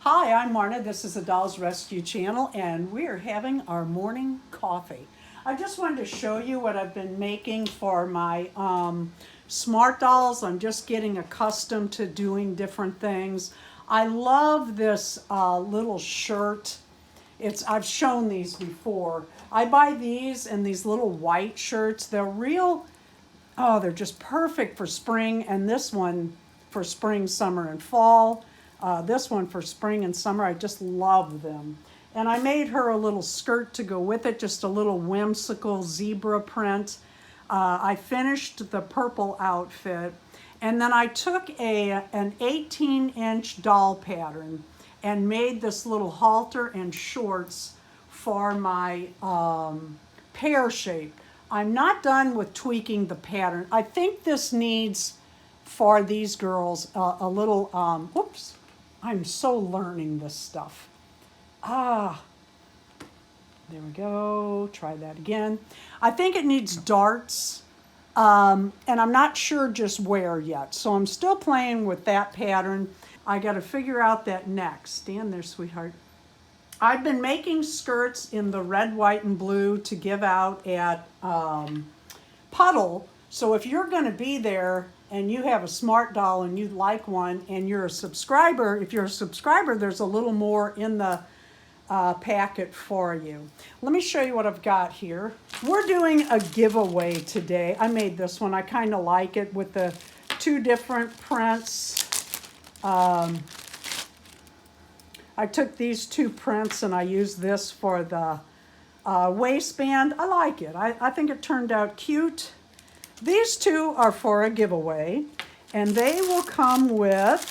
Hi, I'm Marna. This is the Dolls Rescue Channel, and we're having our morning coffee. I just wanted to show you what I've been making for my smart dolls. I'm just getting accustomed to doing different things. I love this little shirt. I've shown these before. I buy these and these little white shirts. They're they're just perfect for spring, and this one for spring, summer, and fall. This one for spring and summer. I just love them. And I made her a little skirt to go with it, just a little whimsical zebra print. I finished the purple outfit, and then I took an 18-inch doll pattern and made this little halter and shorts for my pear shape. I'm not done with tweaking the pattern. I think this needs, for these girls, a little, whoops, I'm so learning this stuff. There we go, try that again. I think it needs darts, and I'm not sure just where yet. So I'm still playing with that pattern. I gotta figure out that neck. Stand there, sweetheart. I've been making skirts in the red, white, and blue to give out at Puddle. So if you're gonna be there and you have a smart doll and you'd like one and you're a subscriber, if you're a subscriber, there's a little more in the packet for you. Let me show you what I've got here. We're doing a giveaway today. I made this one. I kind of like it with the two different prints. I took these two prints and I used this for the waistband. I like it. I think it turned out cute. These two are for a giveaway, and they will come with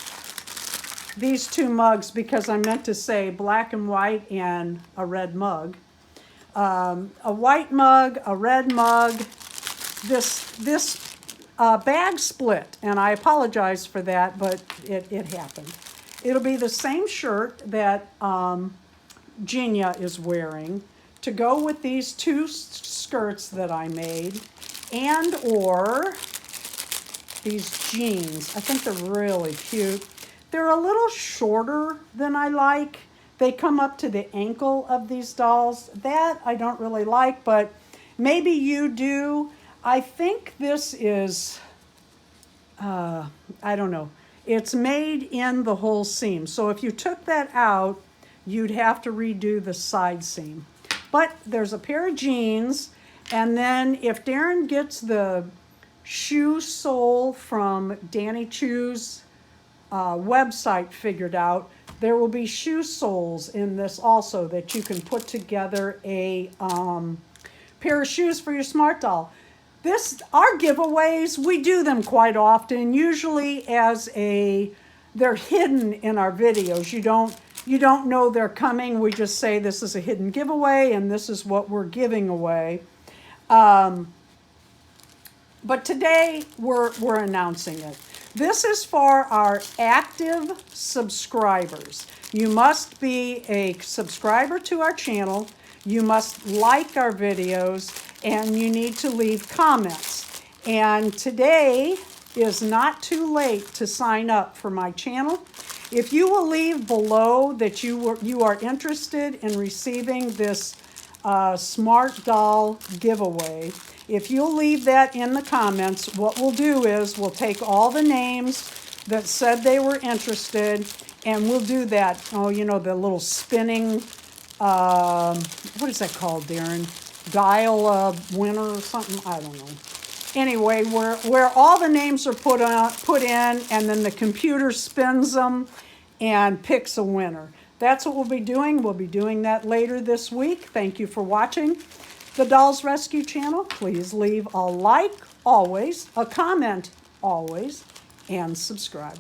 these two mugs because I meant to say black and white and a red mug. A white mug, a red mug. This bag split, and I apologize for that, but it happened. It'll be the same shirt that Gina is wearing to go with these two skirts that I made, and or these jeans. I think they're really cute. They're a little shorter than I like. They come up to the ankle of these dolls. That I don't really like, but maybe you do. I think this is, I don't know. It's made in the whole seam. So if you took that out, you'd have to redo the side seam. But there's a pair of jeans, and then if Darren gets the shoe sole from Danny Chu's website figured out, there will be shoe soles in this also that you can put together a pair of shoes for your smart doll. Our giveaways, we do them quite often, usually they're hidden in our videos. You don't know they're coming. We just say this is a hidden giveaway and this is what we're giving away. But today we're announcing it. This is for our active subscribers. You must be a subscriber to our channel. You must like our videos, and you need to leave comments. And today is not too late to sign up for my channel. If you will leave below that you are interested in receiving this smart doll giveaway, if you'll leave that in the comments, what we'll do is we'll take all the names that said they were interested, and we'll do that. Oh, you know, the little spinning, what is that called, Darren? Dial winner or something? I don't know. Anyway, where all the names are put in, and then the computer spins them and picks a winner. That's what we'll be doing. We'll be doing that later this week. Thank you for watching the Dolls Rescue Channel. Please leave a like always, a comment always, and subscribe.